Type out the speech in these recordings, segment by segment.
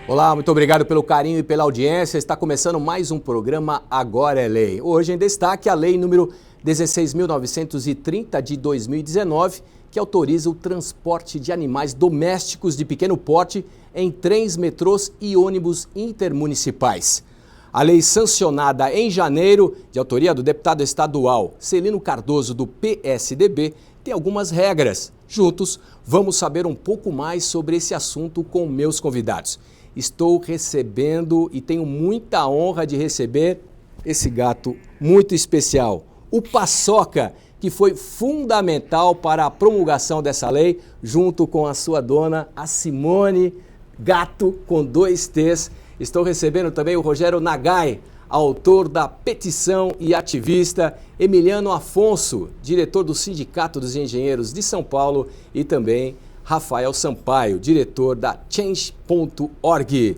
Olá, muito obrigado pelo carinho e pela audiência. Está começando mais um programa Agora é Lei. Hoje em destaque a lei número 16.930 de 2019, que autoriza o transporte de animais domésticos de pequeno porte em trens, metrôs e ônibus intermunicipais. A lei sancionada em janeiro, de autoria do deputado estadual Celino Cardoso, do PSDB, tem algumas regras. Juntos, vamos saber um pouco mais sobre esse assunto com meus convidados. Estou recebendo e tenho muita honra de receber esse gato muito especial, o Paçoca, que foi fundamental para a promulgação dessa lei, junto com a sua dona, a Simone, gato com 2 T's. Estou recebendo também o Rogério Nagai, autor da petição e ativista, Emiliano Afonso, diretor do Sindicato dos Engenheiros de São Paulo, e também Rafael Sampaio, diretor da Change.org.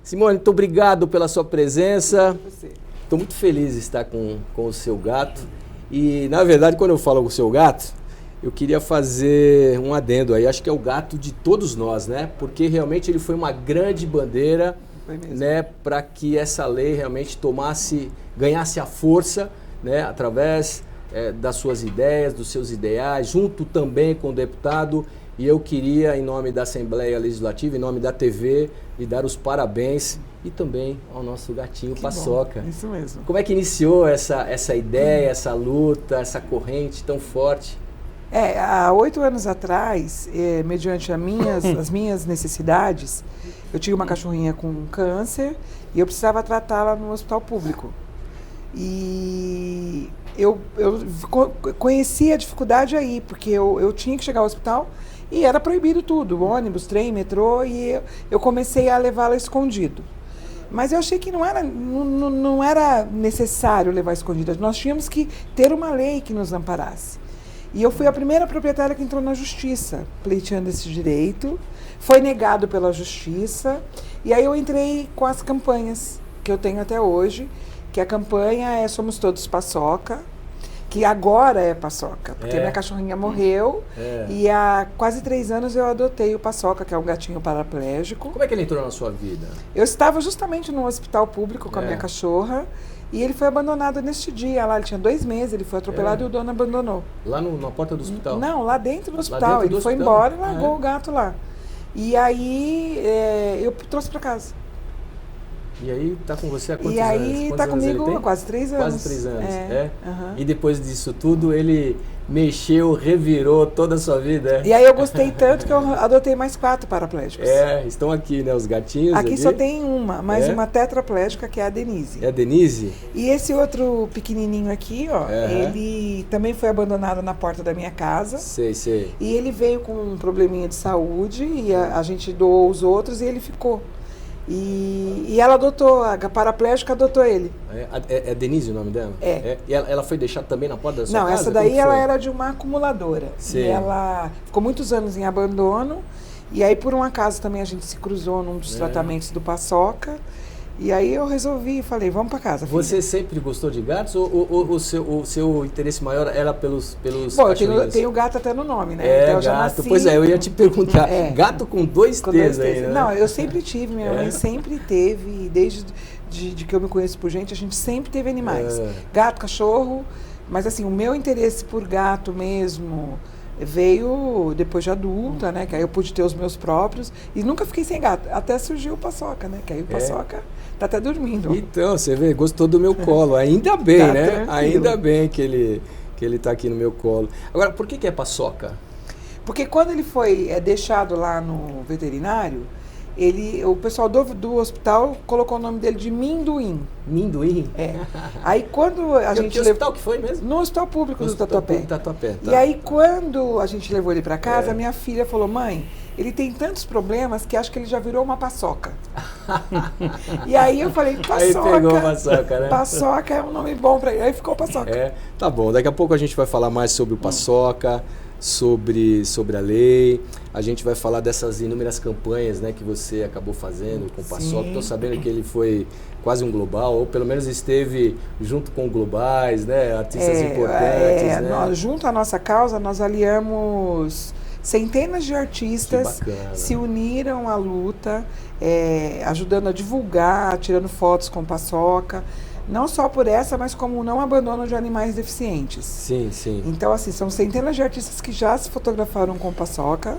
Simone, muito obrigado pela sua presença. Estou muito feliz de estar com o seu gato. E, na verdade, quando eu falo com o seu gato, eu queria fazer um adendo aí. Acho que é o gato de todos nós, né? Porque realmente ele foi uma grande bandeira, né, para que essa lei realmente ganhasse a força, né, através das suas ideias, dos seus ideais, junto também com o deputado. E eu queria, em nome da Assembleia Legislativa, em nome da TV, lhe dar os parabéns e também ao nosso gatinho Paçoca. Bom, isso mesmo. Como é que iniciou essa ideia, essa luta, essa corrente tão forte? Há 8 anos atrás, mediante as minhas necessidades, eu tinha uma cachorrinha com câncer e eu precisava tratá-la no hospital público. E eu conheci a dificuldade aí, porque eu tinha que chegar ao hospital e era proibido tudo, ônibus, trem, metrô, e eu comecei a levá-la escondido. Mas eu achei que não era necessário levar escondida, nós tínhamos que ter uma lei que nos amparasse. E eu fui a primeira proprietária que entrou na justiça, pleiteando esse direito, foi negado pela justiça, e aí eu entrei com as campanhas que eu tenho até hoje, que a campanha é Somos Todos Paçoca, que agora é Paçoca, porque minha cachorrinha morreu e há quase 3 anos eu adotei o Paçoca, que é um gatinho paraplégico. Como é que ele entrou na sua vida? Eu estava justamente no hospital público com a minha cachorra e ele foi abandonado neste dia lá, ele tinha 2 meses, ele foi atropelado e o dono abandonou. Lá na porta do hospital? Não, lá dentro do hospital, ele foi embora e largou o gato lá. E aí eu trouxe para casa. E aí tá com você há quantos anos? E aí tá comigo há quase 3 anos. Quase 3 anos, E depois disso tudo, ele mexeu, revirou toda a sua vida, E aí eu gostei tanto que eu adotei mais 4 paraplégicos. Estão aqui, né, os gatinhos. Aqui só tem uma, mais uma tetraplégica, que é a Denise. É a Denise? E esse outro pequenininho aqui, ó, ele também foi abandonado na porta da minha casa. Sei. E ele veio com um probleminha de saúde e a gente doou os outros e ele ficou. E ela adotou, a paraplégica adotou ele. É Denise o nome dela? E ela foi deixada também na porta da sua casa? Não, essa daí ela era de uma acumuladora. Sim. E ela ficou muitos anos em abandono. E aí, por um acaso, também a gente se cruzou num dos tratamentos do Paçoca. E aí eu resolvi e falei, vamos para casa, filha. Você sempre gostou de gatos ou o seu interesse maior era pelos Bom, eu tenho gato até no nome, né? Então eu já nasci... Pois eu ia te perguntar. Gato com 2 T's aí, né? Não, eu sempre tive, minha mãe sempre teve, desde que eu me conheço por gente, a gente sempre teve animais. Gato, cachorro, mas assim, o meu interesse por gato mesmo veio depois de adulta, né? Que aí eu pude ter os meus próprios e nunca fiquei sem gato. Até surgiu o Paçoca, né? Que aí o Paçoca tá até dormindo. Então, você vê, gostou do meu colo. Ainda bem, tá, né? Tranquilo. Ainda bem que ele tá aqui no meu colo. Agora, por que é Paçoca? Porque quando ele foi deixado lá no veterinário, o pessoal do hospital colocou o nome dele de Minduim. Minduim? Aí quando a gente... Que hospital que foi mesmo? No hospital público do Tatuapé. Tatuapé, tá. E aí quando a gente levou ele para casa, a minha filha falou, mãe, ele tem tantos problemas que acho que ele já virou uma paçoca. E aí eu falei, Paçoca. Aí pegou Paçoca, né? Paçoca é um nome bom para ele. Aí ficou Paçoca. Tá bom. Daqui a pouco a gente vai falar mais sobre o Paçoca, sobre a lei. A gente vai falar dessas inúmeras campanhas, né, que você acabou fazendo com o Paçoca. Estou sabendo que ele foi quase um global, ou pelo menos esteve junto com globais, né, artistas importantes. Né? Junto à nossa causa, nós aliamos centenas de artistas se uniram à luta, ajudando a divulgar, tirando fotos com paçoca. Não só por essa, mas como o não abandono de animais deficientes. Sim, sim. Então, assim, são centenas de artistas que já se fotografaram com paçoca,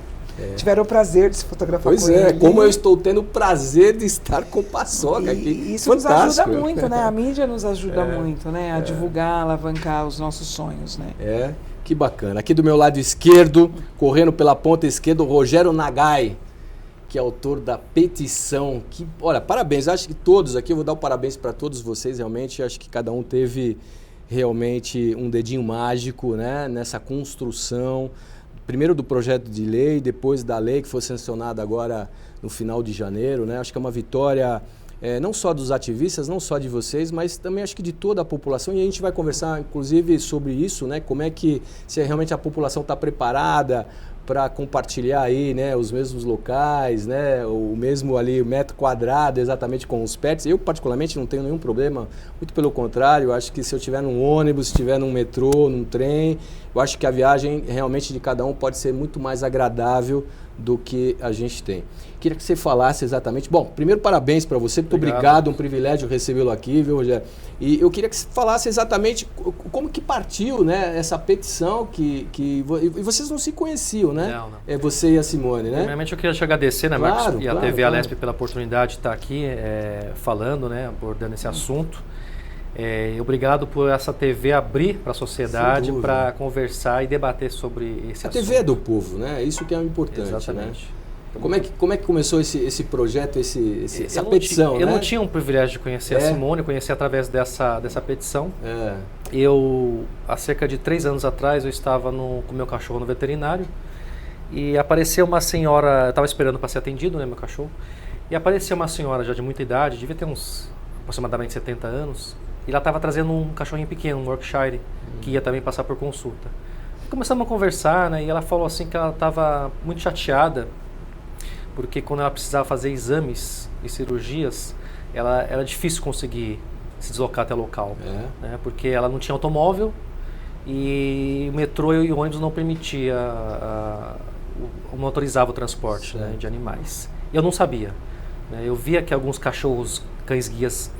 tiveram o prazer de se fotografar com ele. Pois é, como eu estou tendo o prazer de estar com paçoca aqui. Isso fantástico. Nos ajuda muito, né? A mídia nos ajuda muito, né? A divulgar, alavancar os nossos sonhos, né? Que bacana. Aqui do meu lado esquerdo, correndo pela ponta esquerda, o Rogério Nagai, que é autor da petição, que, olha, parabéns, acho que todos aqui, eu vou dar o parabéns para todos vocês, realmente, acho que cada um teve realmente um dedinho mágico, né, nessa construção, primeiro do projeto de lei, depois da lei que foi sancionada agora no final de janeiro, né, acho que é uma vitória não só dos ativistas, não só de vocês, mas também acho que de toda a população, e a gente vai conversar inclusive sobre isso, né, como é que, se realmente a população está preparada para compartilhar aí, né, os mesmos locais, né, o mesmo ali metro quadrado exatamente com os pets. Eu particularmente não tenho nenhum problema, muito pelo contrário, eu acho que se eu estiver num ônibus, se estiver num metrô, num trem, eu acho que a viagem realmente de cada um pode ser muito mais agradável do que a gente tem. Queria que você falasse exatamente... Bom, primeiro parabéns para você, muito obrigado, um privilégio recebê-lo aqui, viu, Rogério? E eu queria que você falasse exatamente como que partiu, né, essa petição e vocês não se conheciam, né? Não. É você e a Simone, né? Primeiramente eu queria te agradecer, né, claro, Marcos, e a TV claro. Alesp pela oportunidade de estar aqui falando, né, abordando esse assunto. Obrigado por essa TV abrir para a sociedade, para conversar e debater sobre esse assunto. A TV é do povo, né? Isso que é importante. Exatamente. Né? Como é que começou esse projeto, essa petição? Eu né? não tinha um privilégio de conhecer a Simone, eu conheci através dessa petição. Há cerca de 3 anos atrás, eu estava com meu cachorro no veterinário e apareceu uma senhora, eu estava esperando para ser atendido, né, meu cachorro, e apareceu uma senhora já de muita idade, devia ter uns aproximadamente 70 anos, e ela estava trazendo um cachorrinho pequeno, um Yorkshire, que ia também passar por consulta. Começamos a conversar, né, e ela falou assim que ela estava muito chateada, porque quando ela precisava fazer exames e cirurgias, era difícil conseguir se deslocar até o local, né, porque ela não tinha automóvel e o metrô e o ônibus não permitia, não autorizava o transporte, né, de animais. Eu não sabia. Né, eu via que alguns cachorros, cães-guias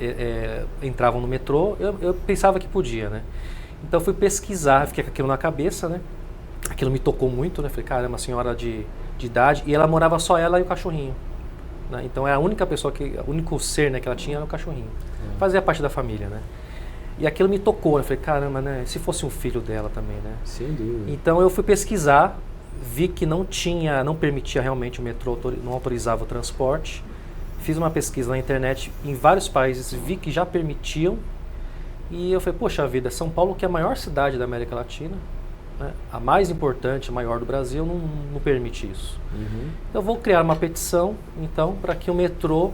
entravam no metrô, eu pensava que podia, né? Então eu fui pesquisar, fiquei com aquilo na cabeça, né? Aquilo me tocou muito, né? Falei, cara, é uma senhora de idade, e ela morava só ela e o cachorrinho. Né? Então é a única pessoa, o único ser, né, que ela tinha era o cachorrinho. Fazia parte da família, né? E aquilo me tocou, né? Falei, caramba, né? Se fosse um filho dela também, né? Sem dúvida. Então eu fui pesquisar, vi que não permitia realmente o metrô, não autorizava o transporte. Fiz uma pesquisa na internet em vários países, vi que já permitiam. E eu falei, poxa vida, São Paulo, que é a maior cidade da América Latina, né, a mais importante, a maior do Brasil, não permite isso. Eu vou criar uma petição, então, para que o metrô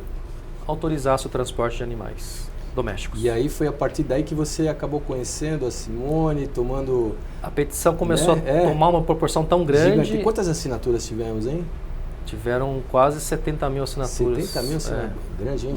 autorizasse o transporte de animais domésticos. E aí foi a partir daí que você acabou conhecendo a Simone, tomando... A petição começou a tomar uma proporção tão grande. Gigante. Quantas assinaturas tivemos, hein? Tiveram quase 70 mil assinaturas. 70 mil assinaturas? Grande, hein?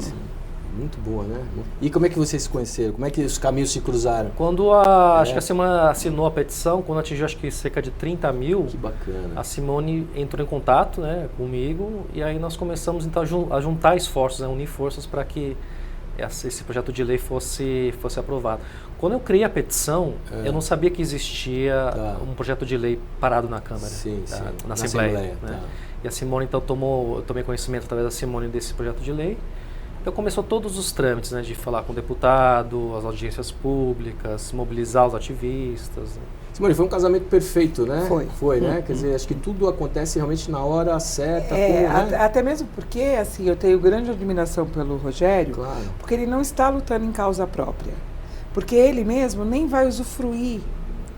Muito boa, né? E como é que vocês se conheceram? Como é que os caminhos se cruzaram? Quando acho que a Simone assinou a petição, quando atingiu acho que cerca de 30 mil, que bacana. A Simone entrou em contato, né, comigo, e aí nós começamos então a juntar esforços, a unir forças para que esse projeto de lei fosse aprovado. Quando eu criei a petição, eu não sabia que existia um projeto de lei parado na Câmara, na Assembleia. Né? E a Simone então eu tomei conhecimento através da Simone desse projeto de lei. Então começou todos os trâmites, né, de falar com o deputado, as audiências públicas, mobilizar os ativistas. Né? Simone, foi um casamento perfeito, né? Foi, né? Quer dizer, acho que tudo acontece realmente na hora certa. Até mesmo porque, assim, eu tenho grande admiração pelo Rogério, porque ele não está lutando em causa própria. Porque ele mesmo nem vai usufruir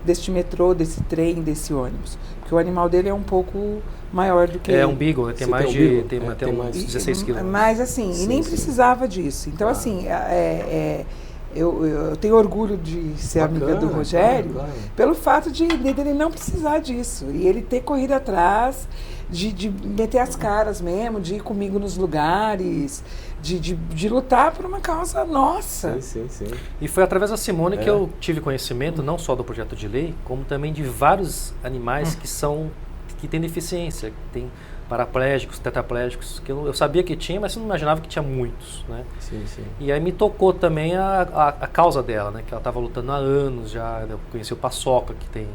deste metrô, desse trem, desse ônibus. Porque o animal dele é um pouco maior do que ele. É um beagle, tem mais de 16 quilos. Mas assim, e nem precisava disso. Então assim, eu tenho orgulho de ser amiga do Rogério pelo fato de ele não precisar disso. E ele ter corrido atrás, de meter as caras mesmo, de ir comigo nos lugares, de lutar por uma causa nossa. Sim. E foi através da Simone que eu tive conhecimento não só do projeto de lei, como também de vários animais que que têm deficiência, que tem paraplégicos, tetraplégicos, que eu sabia que tinha, mas eu não imaginava que tinha muitos, né? Sim, sim. E aí me tocou também a causa dela, né? Que ela estava lutando há anos já, eu conheci o Paçoca, que tem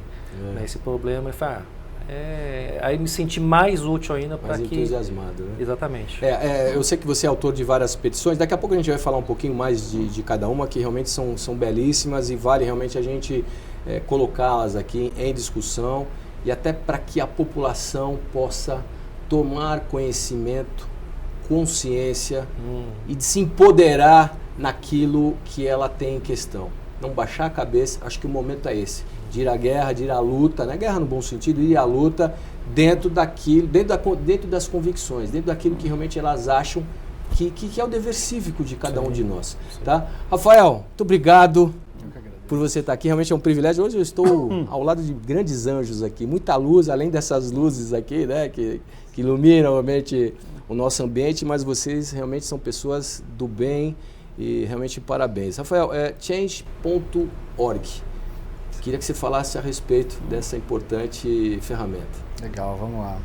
né, esse problema, e falei, aí me senti mais útil ainda para que... Mais entusiasmado, né? Exatamente. Eu sei que você é autor de várias petições, daqui a pouco a gente vai falar um pouquinho mais de cada uma, que realmente são belíssimas e vale realmente a gente colocá-las aqui em discussão e até para que a população possa tomar conhecimento, consciência e de se empoderar naquilo que ela tem em questão. Não baixar a cabeça, acho que o momento é esse. De ir à guerra, de ir à luta, não é guerra no bom sentido, ir à luta dentro daquilo, dentro das convicções, dentro daquilo que realmente elas acham que é o dever cívico de cada um de nós. Tá? Rafael, muito obrigado por você estar aqui, realmente é um privilégio. Hoje eu estou ao lado de grandes anjos aqui, muita luz, além dessas luzes aqui, né, que iluminam realmente o nosso ambiente, mas vocês realmente são pessoas do bem e realmente parabéns. Rafael, change.org. Queria que você falasse a respeito dessa importante ferramenta. Legal, vamos lá.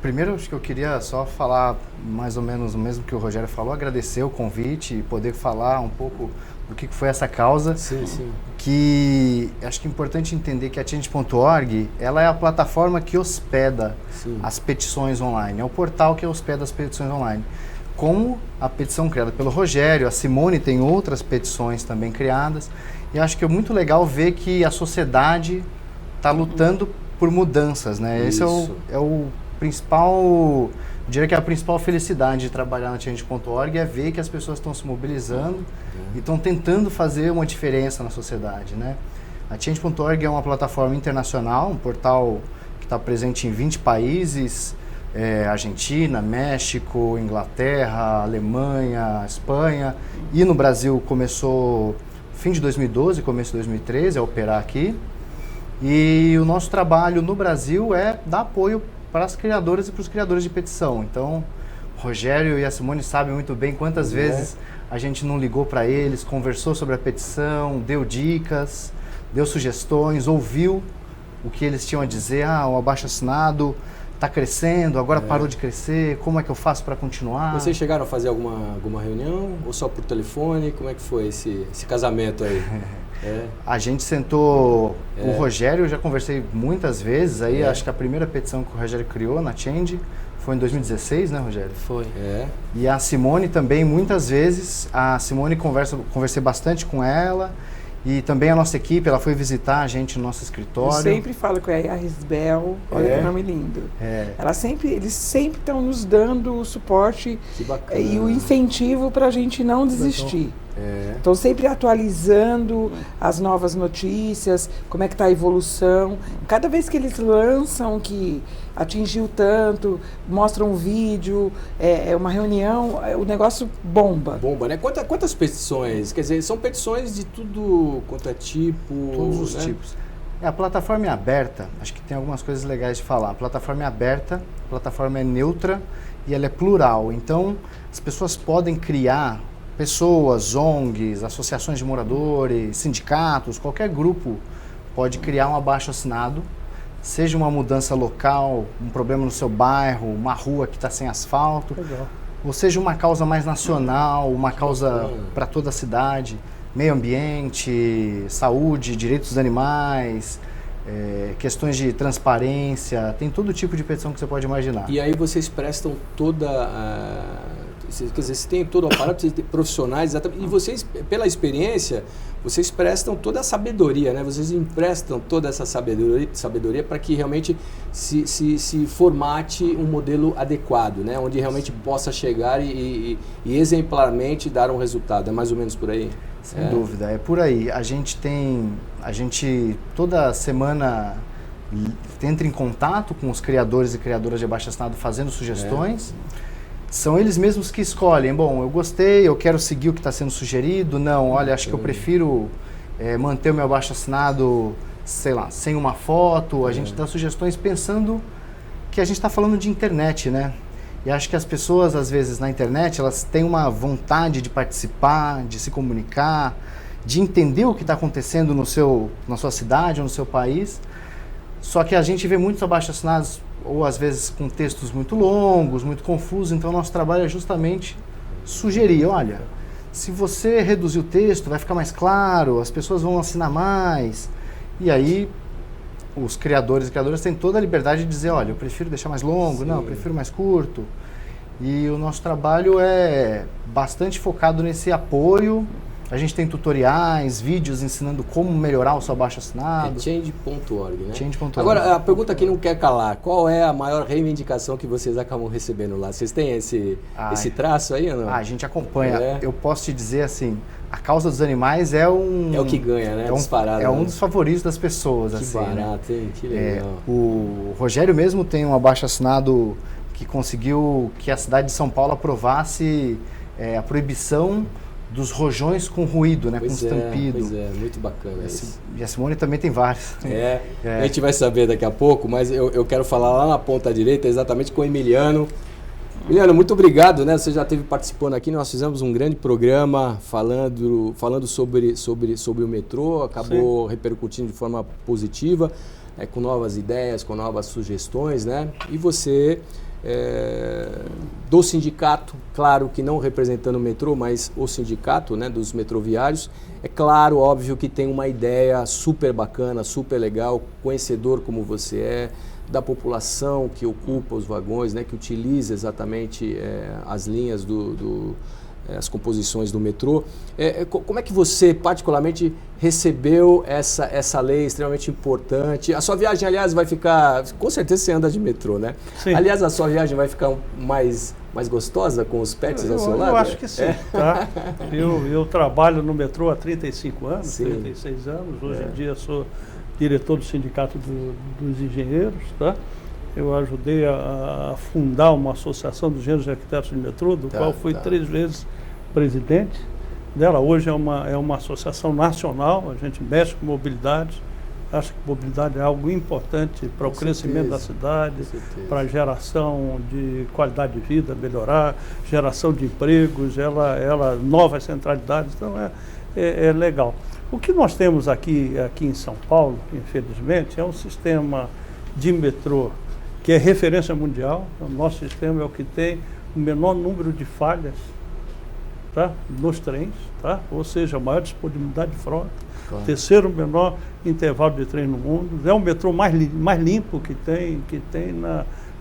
Primeiro, acho que eu queria só falar mais ou menos o mesmo que o Rogério falou, agradecer o convite e poder falar um pouco do que foi essa causa. Sim, sim. Que acho que é importante entender que a Change.org, ela é a plataforma que hospeda as petições online, é o portal que hospeda as petições online. Como a petição criada pelo Rogério, a Simone tem outras petições também criadas, e acho que é muito legal ver que a sociedade está lutando por mudanças, né? Esse é o principal, eu diria que é a principal felicidade de trabalhar na Change.org, é ver que as pessoas estão se mobilizando e estão tentando fazer uma diferença na sociedade, né? A Change.org é uma plataforma internacional, um portal que está presente em 20 países, Argentina, México, Inglaterra, Alemanha, Espanha, e no Brasil começou fim de 2012, começo de 2013 a operar aqui. E o nosso trabalho no Brasil é dar apoio para as criadoras e para os criadores de petição. Então, o Rogério e a Simone sabem muito bem quantas vezes a gente não ligou para eles, conversou sobre a petição, deu dicas, deu sugestões, ouviu o que eles tinham a dizer. O abaixo-assinado está crescendo, agora parou de crescer, como é que eu faço para continuar? Vocês chegaram a fazer alguma reunião ou só por telefone? Como é que foi esse casamento aí? A gente sentou, o Rogério, eu já conversei muitas vezes, aí acho que a primeira petição que o Rogério criou na Change foi em 2016, né, Rogério? Foi. E a Simone também, muitas vezes, a Simone conversei bastante com ela, e também a nossa equipe, ela foi visitar a gente no nosso escritório. Eu sempre falo com a Risbel, olha que nome lindo. Eles sempre estão nos dando o suporte e o incentivo para a gente não desistir. Estão sempre atualizando as novas notícias, como é que está a evolução. Cada vez que eles lançam que atingiu tanto, mostram um vídeo, uma reunião, o negócio bomba. Bomba, né? Quantas petições? Quer dizer, são petições de tudo quanto é tipo... Todos os tipos. A plataforma é aberta, acho que tem algumas coisas legais de falar. A plataforma é aberta, a plataforma é neutra e ela é plural. Então, as pessoas podem criar... Pessoas, ONGs, associações de moradores, sindicatos, qualquer grupo pode criar um abaixo-assinado, seja uma mudança local, um problema no seu bairro, uma rua que está sem asfalto, ou seja uma causa mais nacional, uma causa para toda a cidade, meio ambiente, saúde, direitos dos animais, questões de transparência, tem todo tipo de petição que você pode imaginar. E aí vocês prestam toda quer dizer, você tem todo o aparato, você tem profissionais, exatamente, e vocês, pela experiência, vocês prestam toda a sabedoria, né? Vocês emprestam toda essa sabedoria para que realmente se formate um modelo adequado, né? Onde realmente possa chegar e exemplarmente dar um resultado. É mais ou menos por aí? Sem dúvida, é por aí. A gente toda semana entra em contato com os criadores e criadoras de abaixo-assinado fazendo sugestões. São eles mesmos que escolhem, bom, eu gostei, eu quero seguir o que está sendo sugerido, não, olha, acho que eu prefiro manter o meu abaixo-assinado, sei lá, sem uma foto. A gente dá sugestões pensando que a gente está falando de internet, né? E acho que as pessoas, às vezes, na internet, elas têm uma vontade de participar, de se comunicar, de entender o que está acontecendo na sua cidade ou no seu país. Só que a gente vê muitos abaixo-assinados, ou às vezes com textos muito longos, muito confusos, então nosso trabalho é justamente sugerir, olha, se você reduzir o texto, vai ficar mais claro, as pessoas vão assinar mais, e aí os criadores e criadoras têm toda a liberdade de dizer, olha, eu prefiro deixar mais longo, Sim. Não, eu prefiro mais curto. E o nosso trabalho é bastante focado nesse apoio. A gente tem tutoriais, vídeos ensinando como melhorar o seu abaixo-assinado. É change.org, né? Change.org. Agora, a pergunta que não quer calar, qual é a maior reivindicação que vocês acabam recebendo lá? Vocês têm esse traço aí ou não? A gente acompanha. Eu posso te dizer assim, a causa dos animais é um... É o que ganha, né? É um dos favoritos das pessoas. Que assim, barato, hein? Que legal. O Rogério mesmo tem um abaixo-assinado que conseguiu que a cidade de São Paulo aprovasse a proibição dos rojões com ruído, né, com estampido. Pois é, muito bacana isso. E a Simone também tem vários. A gente vai saber daqui a pouco, mas eu quero falar lá na ponta direita exatamente com o Emiliano. Emiliano, muito obrigado, né? Você já esteve participando aqui, nós fizemos um grande programa falando sobre o metrô, acabou repercutindo de forma positiva, com novas ideias, com novas sugestões, né? E você... do sindicato, claro que não representando o metrô, mas o sindicato, né, dos metroviários, é claro, óbvio que tem uma ideia super bacana, super legal, conhecedor como você é, da população que ocupa os vagões, né, que utiliza exatamente as linhas as composições do metrô. Como é que você, particularmente, recebeu essa lei extremamente importante? A sua viagem, aliás, vai ficar... Com certeza você anda de metrô, né? Sim. Aliás, a sua viagem vai ficar mais gostosa com os pets ao seu lado? Eu acho que sim. Tá? Eu trabalho no metrô há 35 anos, Sim. 36 anos. Hoje em dia sou diretor do Sindicato dos Engenheiros. Tá? Eu ajudei a fundar uma associação dos engenheiros e arquitetos de metrô, do qual fui 3 vezes presidente dela. Hoje é uma associação nacional, a gente mexe com mobilidade, acha que mobilidade é algo importante para o crescimento da cidade, para a geração de qualidade de vida, melhorar, geração de empregos, novas centralidades, então é legal. O que nós temos aqui em São Paulo, infelizmente, é um sistema de metrô que é referência mundial. O nosso sistema é o que tem o menor número de falhas, tá, nos trens, tá? Ou seja, a maior disponibilidade de frota, claro. Terceiro menor intervalo de trem no mundo, é o metrô mais limpo que tem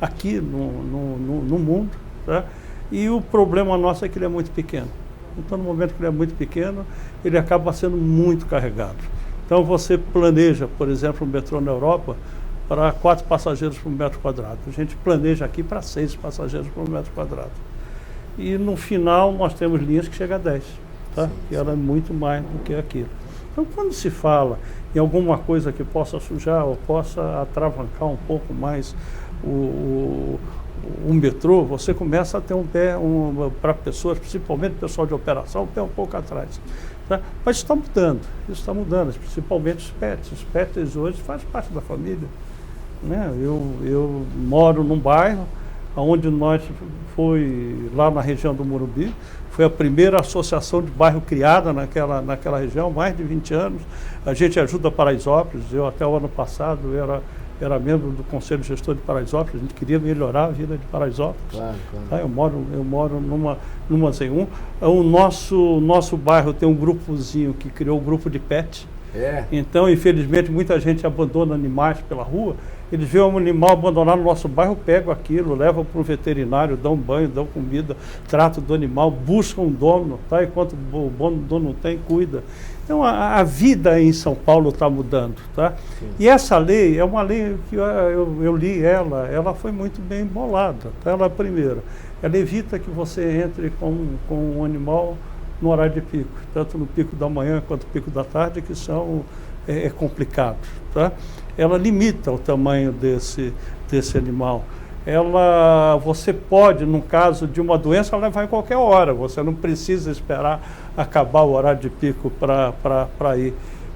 aqui no mundo, tá? E o problema nosso é que ele é muito pequeno. Então, no momento que ele é muito pequeno, ele acaba sendo muito carregado. Então, você planeja, por exemplo, o metrô na Europa para 4 passageiros por metro quadrado. A gente planeja aqui para 6 passageiros por metro quadrado. E no final nós temos linhas que chegam a 10, tá? Que ela é muito mais do que aquilo. Então, quando se fala em alguma coisa que possa sujar ou possa atravancar um pouco mais o metrô, você começa a ter um pé, para pessoas, principalmente o pessoal de operação, um pé um pouco atrás. Tá? Mas isso está mudando, principalmente os pets. Os pets hoje fazem parte da família. Né? Eu moro num bairro onde nós foi lá na região do Morumbi, foi a primeira associação de bairro criada naquela região, mais de 20 anos. A gente ajuda Paraisópolis, eu até o ano passado era membro do Conselho Gestor de Paraisópolis, a gente queria melhorar a vida de Paraisópolis. Claro. Tá? Eu moro numa Z1. O nosso bairro tem um grupozinho que criou um grupo de pet. Então, infelizmente, muita gente abandona animais pela rua. Eles veem um animal abandonado no nosso bairro, pegam aquilo, levam para o veterinário, dão banho, dão comida, tratam do animal, buscam um dono, tá? Enquanto o dono não tem, cuida. Então, a vida em São Paulo está mudando. Tá? E essa lei é uma lei que eu li ela foi muito bem bolada. Tá? Ela, primeiro, ela evita que você entre com um animal no horário de pico, tanto no pico da manhã quanto no pico da tarde, que são complicados. Tá? Ela limita o tamanho desse animal. Você pode, no caso de uma doença, levar em qualquer hora. Você não precisa esperar acabar o horário de pico para ir.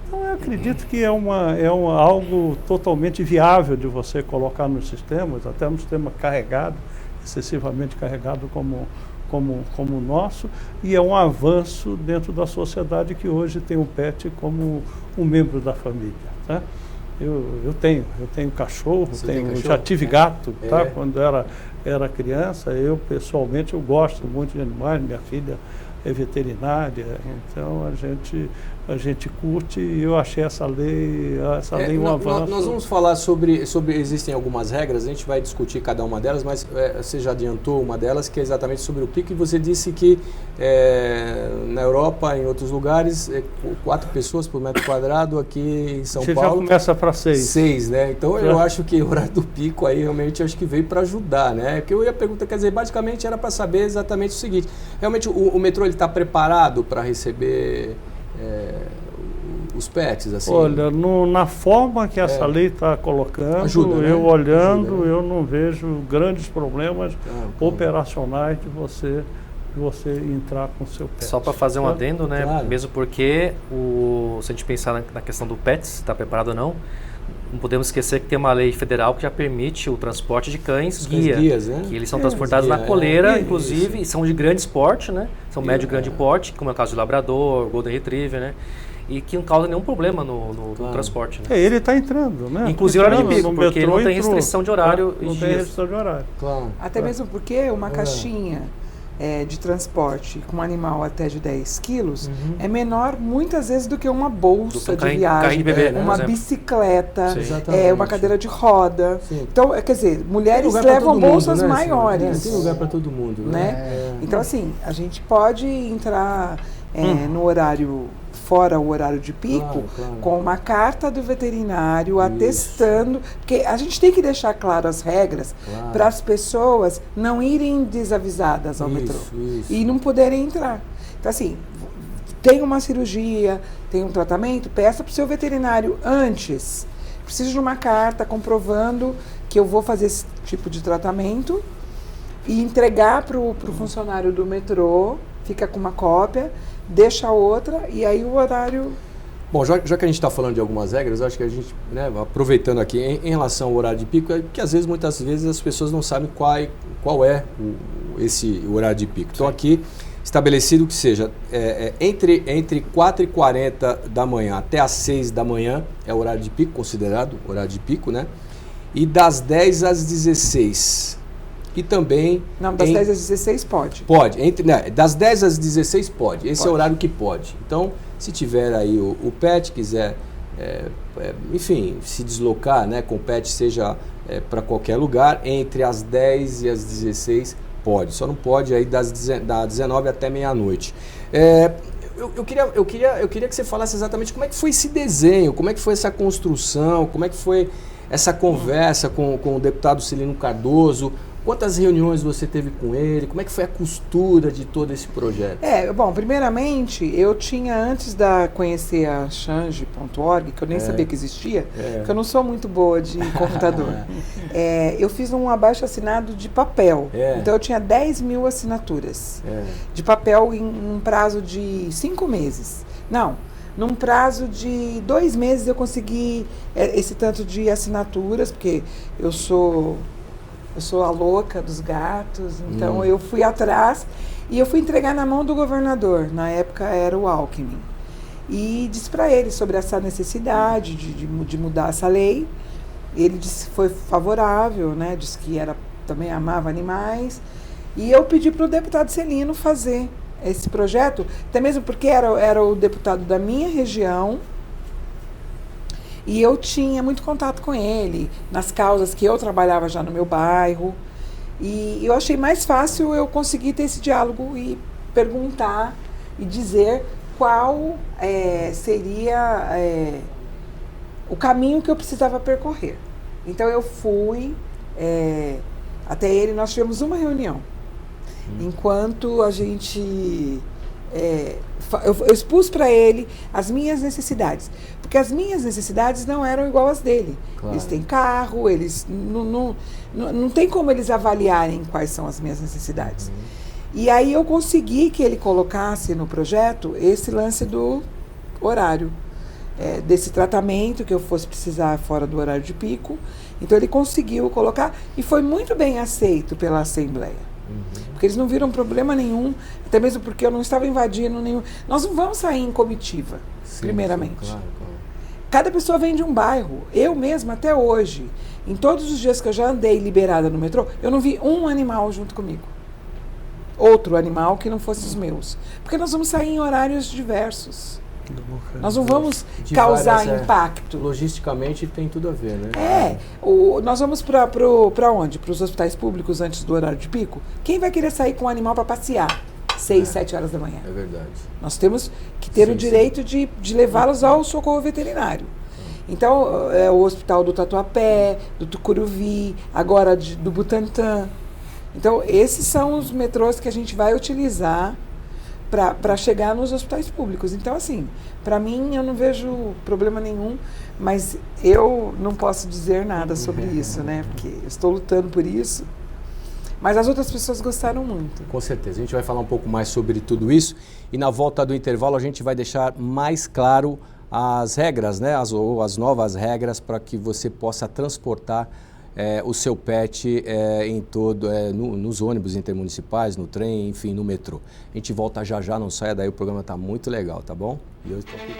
Então, eu acredito que é algo totalmente viável de você colocar nos sistemas, até no sistema carregado, excessivamente carregado como o nosso, e é um avanço dentro da sociedade que hoje tem o pet como um membro da família. Tá? Eu tenho cachorro, já tive gato, tá? Quando era criança. Eu pessoalmente eu gosto muito de animais, minha filha é veterinária, então a gente curte, e eu achei essa lei um avanço. Nós vamos falar sobre existem algumas regras, a gente vai discutir cada uma delas, mas você já adiantou uma delas, que é exatamente sobre o pico, e você disse que na Europa, em outros lugares, 4 pessoas por metro quadrado, aqui em São Paulo... já começa para 6. 6, né? Então eu acho que o horário do pico aí realmente acho que veio para ajudar, né? Porque eu ia perguntar, quer dizer, basicamente era para saber exatamente o seguinte, realmente o metrô ele está preparado para receber... os pets, assim? Olha, na forma que essa lei está colocando, ajuda, né? eu olhando, eu não vejo grandes problemas operacionais de você entrar com o seu pet. Só para fazer um adendo, né? Claro. Mesmo porque, se a gente pensar na questão do pet, se está preparado ou não podemos esquecer que tem uma lei federal que já permite o transporte de cães guias, né? Que eles são transportados na coleira, inclusive, e são de grande porte, né? São médio e grande porte, como é o caso de Labrador, Golden Retriever, né? E que não causa nenhum problema no transporte. Né? Ele está entrando, né? Inclusive horário de pico, porque ele não tem restrição de horário. Não tem restrição de horário. Claro. Até mesmo porque uma caixinha de transporte com um animal até de 10 quilos é menor muitas vezes do que uma bolsa de viagem, uma bicicleta, uma cadeira de roda. Sim. Então, quer dizer, mulheres levam bolsas maiores. Tem lugar para todo mundo. Né? Então, assim, a gente pode entrar no horário... fora o horário de pico, com uma carta do veterinário atestando, porque a gente tem que deixar claro as regras para as pessoas não irem desavisadas ao metrô e não poderem entrar. Então, assim, tem uma cirurgia, tem um tratamento, peça para o seu veterinário antes. Preciso de uma carta comprovando que eu vou fazer esse tipo de tratamento e entregar para o funcionário do metrô, fica com uma cópia, deixa outra e aí o horário... Bom, já que a gente está falando de algumas regras, acho que a gente, né, aproveitando aqui, em relação ao horário de pico, é que muitas vezes as pessoas não sabem qual é o horário de pico. Então aqui, estabelecido que seja entre 4h40 da manhã até as 6 da manhã, é o horário de pico, considerado horário de pico, né? E das 10 às 16. E também... Não, das 10 às 16 pode. Pode. Das 10 às 16 pode. Esse é o horário que pode. Então, se tiver aí o pet, quiser, enfim, se deslocar, né, com o pet, seja para qualquer lugar, entre as 10 e as 16 pode. Só não pode aí das 19 até meia-noite. Eu queria que você falasse exatamente como é que foi esse desenho, como é que foi essa construção, como é que foi essa conversa com o deputado Celino Cardoso. Quantas reuniões você teve com ele? Como é que foi a costura de todo esse projeto? Bom, primeiramente, eu tinha, antes de conhecer a change.org, que eu nem sabia que existia, porque eu não sou muito boa de computador, eu fiz um abaixo-assinado de papel. Então, eu tinha 10 mil assinaturas de papel em um prazo de 5 meses. Não, num prazo de 2 meses eu consegui esse tanto de assinaturas, porque eu sou a louca dos gatos, então eu fui atrás e eu fui entregar na mão do governador, na época era o Alckmin, e disse para ele sobre essa necessidade de mudar essa lei. Ele disse que foi favorável, né? Disse que também amava animais, e eu pedi para o deputado Celino fazer esse projeto, até mesmo porque era o deputado da minha região, e eu tinha muito contato com ele, nas causas que eu trabalhava já no meu bairro. E eu achei mais fácil eu conseguir ter esse diálogo e perguntar e dizer qual seria o caminho que eu precisava percorrer. Então eu fui até ele, nós tivemos uma reunião. Enquanto a gente... eu expus para ele as minhas necessidades, porque as minhas necessidades não eram igual às dele. Claro. Eles têm carro, eles não tem como eles avaliarem quais são as minhas necessidades. E aí eu consegui que ele colocasse no projeto esse lance do horário, desse tratamento que eu fosse precisar fora do horário de pico. Então ele conseguiu colocar e foi muito bem aceito pela Assembleia. Porque eles não viram problema nenhum, até mesmo porque eu não estava invadindo nenhum... Nós não vamos sair em comitiva, primeiramente. Sim, claro. Cada pessoa vem de um bairro. Eu mesma, até hoje, em todos os dias que eu já andei liberada no metrô, eu não vi um animal junto comigo. Outro animal que não fosse os meus. Porque nós vamos sair em horários diversos. Nós não vamos causar impacto. Logisticamente tem tudo a ver, né? Nós vamos para onde? Para os hospitais públicos antes do horário de pico? Quem vai querer sair com o animal para passear? 6, 7 horas da manhã. É verdade. Nós temos que ter o direito de levá-los ao socorro veterinário. Então, o hospital do Tatuapé, do Tucuruvi, agora do Butantã. Então, esses são os metrôs que a gente vai utilizar para chegar nos hospitais públicos. Então, assim, para mim, eu não vejo problema nenhum, mas eu não posso dizer nada sobre isso, né? Porque eu estou lutando por isso. Mas as outras pessoas gostaram muito. Com certeza. A gente vai falar um pouco mais sobre tudo isso. E na volta do intervalo a gente vai deixar mais claro as regras, né? As novas regras para que você possa transportar o seu pet nos ônibus intermunicipais, no trem, enfim, no metrô. A gente volta já, não saia daí, o programa está muito legal, tá bom? E eu estou aqui.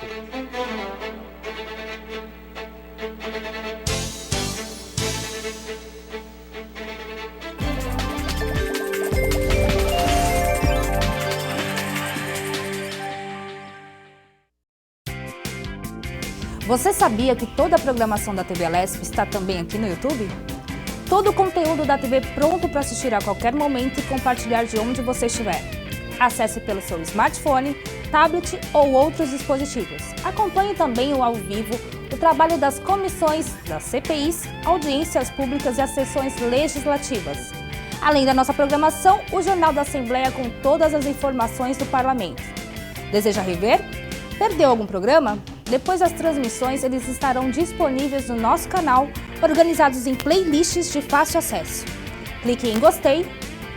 Você sabia que toda a programação da TV Alesp está também aqui no YouTube? Todo o conteúdo da TV pronto para assistir a qualquer momento e compartilhar de onde você estiver. Acesse pelo seu smartphone, tablet ou outros dispositivos. Acompanhe também ao vivo o trabalho das comissões, das CPIs, audiências públicas e as sessões legislativas. Além da nossa programação, o Jornal da Assembleia com todas as informações do Parlamento. Deseja rever? Perdeu algum programa? Depois das transmissões, eles estarão disponíveis no nosso canal, organizados em playlists de fácil acesso. Clique em gostei,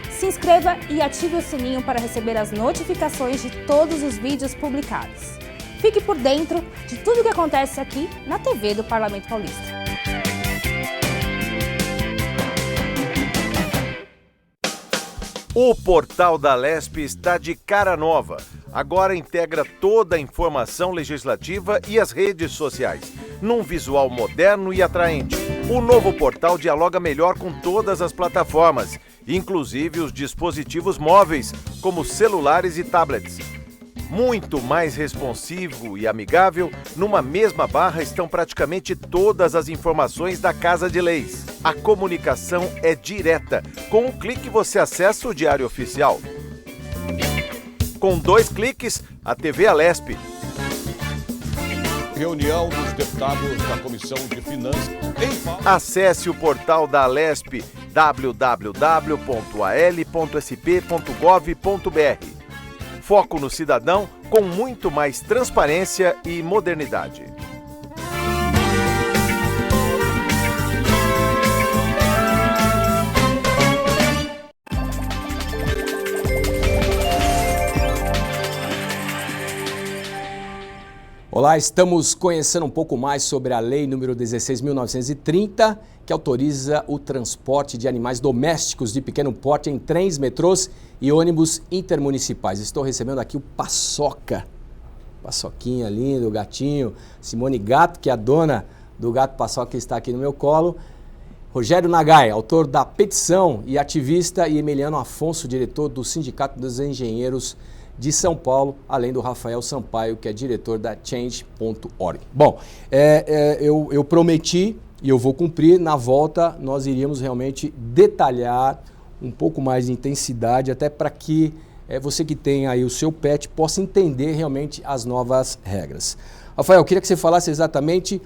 se inscreva e ative o sininho para receber as notificações de todos os vídeos publicados. Fique por dentro de tudo o que acontece aqui na TV do Parlamento Paulista. O portal da Alesp está de cara nova. Agora integra toda a informação legislativa e as redes sociais, num visual moderno e atraente. O novo portal dialoga melhor com todas as plataformas, inclusive os dispositivos móveis, como celulares e tablets. Muito mais responsivo e amigável, numa mesma barra estão praticamente todas as informações da Casa de Leis. A comunicação é direta. Com um clique você acessa o Diário Oficial. Com 2 cliques, a TV Alesp. Reunião dos deputados da Comissão de Finanças. Acesse o portal da Alesp, www.al.sp.gov.br. Foco no cidadão com muito mais transparência e modernidade. Olá, estamos conhecendo um pouco mais sobre a Lei número 16.930, que autoriza o transporte de animais domésticos de pequeno porte em trens, metrôs e ônibus intermunicipais. Estou recebendo aqui o Paçoca. Paçoquinha lindo, o gatinho. Simone Gato, que é a dona do gato Paçoca, que está aqui no meu colo. Rogério Nagai, autor da petição e ativista, e Emiliano Afonso, diretor do Sindicato dos Engenheiros de São Paulo, além do Rafael Sampaio, que é diretor da Change.org. Bom, eu prometi e eu vou cumprir. Na volta nós iríamos realmente detalhar um pouco mais de intensidade, até para que você que tem aí o seu pet possa entender realmente as novas regras. Rafael, eu queria que você falasse exatamente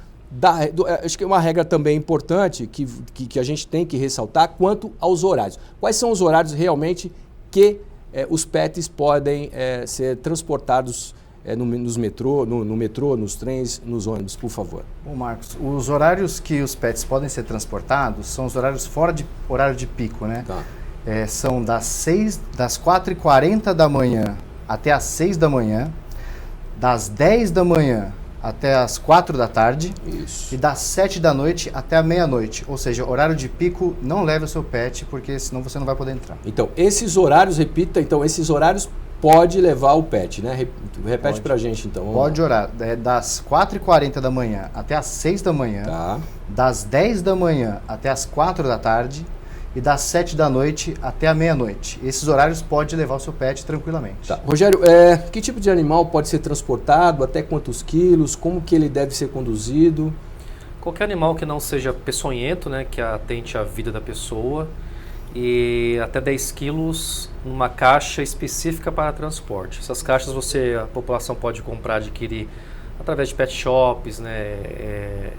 acho que é uma regra também importante que a gente tem que ressaltar quanto aos horários. Quais são os horários realmente que os pets podem ser transportados no metrô, nos trens, nos ônibus, por favor? Bom, Marcos, os horários que os pets podem ser transportados são os horários fora de horário de pico, né? Tá. São das 4h40 da manhã até as 6 da manhã, das 10 da manhã até as 4 da tarde. Isso. E das 7 da noite até a meia-noite. Ou seja, horário de pico, não leve o seu pet, porque senão você não vai poder entrar. Então, esses horários, repita, esses horários pode levar o pet, né? Repete pra gente então. Pode orar. Das 4h40 da manhã até as 6 da manhã, Tá. das 10 da manhã até as 4 da tarde e das 7 da noite até a meia-noite. Esses horários pode levar o seu pet tranquilamente. Tá. Rogério, que tipo de animal pode ser transportado, até quantos quilos, como que ele deve ser conduzido? Qualquer animal que não seja peçonhento, né, que atente à vida da pessoa, e até 10 quilos numa caixa específica para transporte. Essas caixas a população pode comprar, adquirir através de pet shops, né,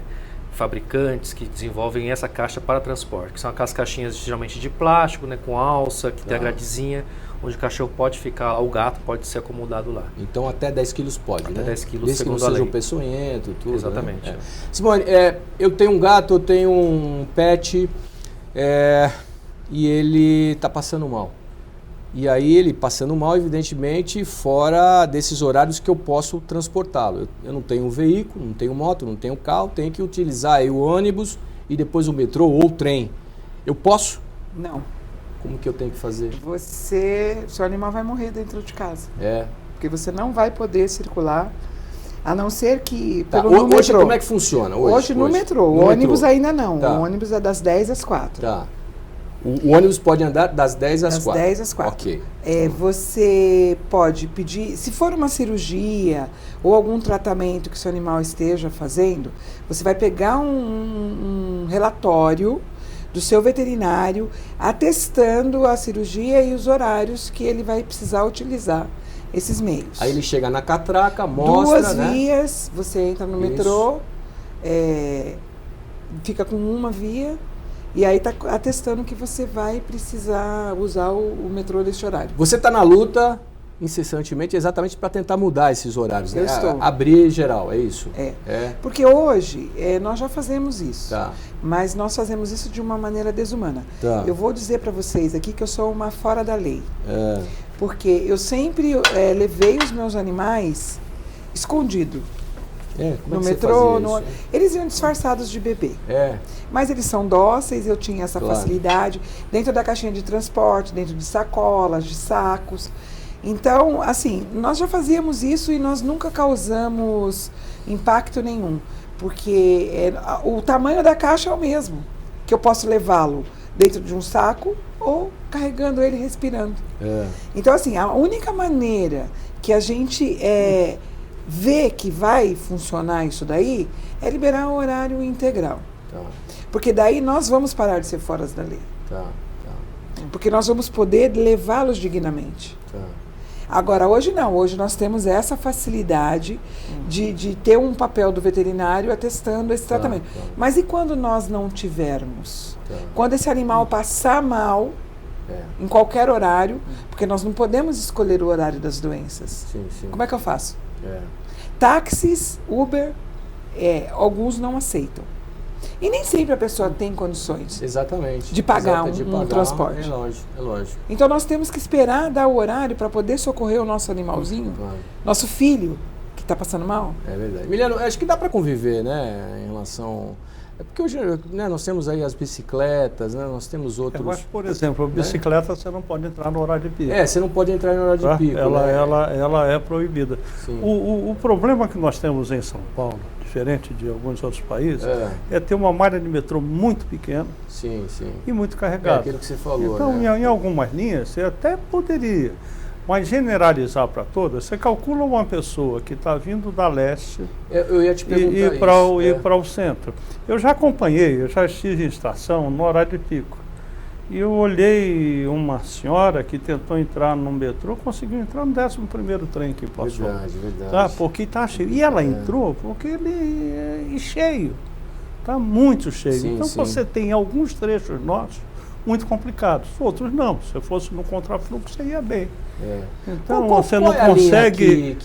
fabricantes que desenvolvem essa caixa para transporte, que são aquelas caixinhas geralmente de plástico, né, com alça, que tem a gradezinha, onde o cachorro pode ficar, o gato pode ser acomodado lá. Então até 10 quilos pode, até né? 10 quilos, desde que não segundo a seja lei. um peçonhento, tudo. Exatamente. Né? Simone, eu tenho um gato, eu tenho um pet, e ele está passando mal. E aí ele passando mal, evidentemente, fora desses horários que eu posso transportá-lo. Eu não tenho um veículo, não tenho moto, não tenho carro, tenho que utilizar aí o ônibus e depois o metrô ou o trem. Eu posso? Não. Como que eu tenho que fazer? Seu animal vai morrer dentro de casa. Porque você não vai poder circular, a não ser que no hoje metrô. Como é que funciona? Hoje no metrô. O ônibus ainda não. Tá. O ônibus é das 10 às 4. Tá. O ônibus pode andar das 10 às 4? Das 10 às 4. Ok. Você pode pedir, se for uma cirurgia ou algum tratamento que seu animal esteja fazendo, você vai pegar um relatório do seu veterinário atestando a cirurgia e os horários que ele vai precisar utilizar esses meios. Aí ele chega na catraca, mostra, 2 vias, você entra no metrô, fica com uma via e aí está atestando que você vai precisar usar o metrô desse horário. Você está na luta incessantemente exatamente para tentar mudar esses horários, né? Eu estou. Abrir geral, é isso? Porque hoje nós já fazemos isso, Tá. mas nós fazemos isso de uma maneira desumana. Tá. Eu vou dizer para vocês aqui que eu sou uma fora da lei, porque eu sempre levei os meus animais escondido. Como no é que você metrô, fazia isso? eles iam disfarçados de bebê. Mas eles são dóceis, eu tinha essa facilidade dentro da caixinha de transporte, dentro de sacolas, de sacos. Então, assim, nós já fazíamos isso e nós nunca causamos impacto nenhum, porque o tamanho da caixa é o mesmo, que eu posso levá-lo dentro de um saco ou carregando ele respirando. Então, assim, a única maneira que a gente vê que vai funcionar isso daí é liberar o horário integral. Porque daí nós vamos parar de ser fora da lei. Porque nós vamos poder levá-los dignamente. Agora, hoje não. Hoje nós temos essa facilidade de ter um papel do veterinário atestando esse tratamento. Mas e quando nós não tivermos? Quando esse animal passar mal, em qualquer horário, porque nós não podemos escolher o horário das doenças. Como é que eu faço? Táxis, Uber, alguns não aceitam. E nem sempre a pessoa tem condições de pagar um transporte. É lógico. Então nós temos que esperar dar o horário para poder socorrer o nosso animalzinho, nosso filho que está passando mal. É verdade. Emiliano, acho que dá para conviver, né, em relação... porque hoje, né, nós temos aí as bicicletas, né, nós temos outros... Mas, por exemplo, a bicicleta você não pode entrar no horário de pico. Você não pode entrar no horário de pico. Ela é proibida. O problema que nós temos em São Paulo, diferente de alguns outros países, é ter uma malha de metrô muito pequena e muito carregada. Aquilo que você falou. Então, né? em algumas linhas, você até poderia, mas generalizar para todas, você calcula uma pessoa que está vindo da leste eu ia te perguntar e para o centro. Eu já acompanhei, eu já estive em estação no horário de pico. E eu olhei uma senhora que tentou entrar no metrô, conseguiu entrar no 11º trem que passou. Verdade. Tá? Porque está cheio. E ela entrou porque ele é cheio. Está muito cheio. Então você tem alguns trechos nossos muito complicados. Outros não. Se fosse no contrafluxo, você ia bem. Então você não consegue...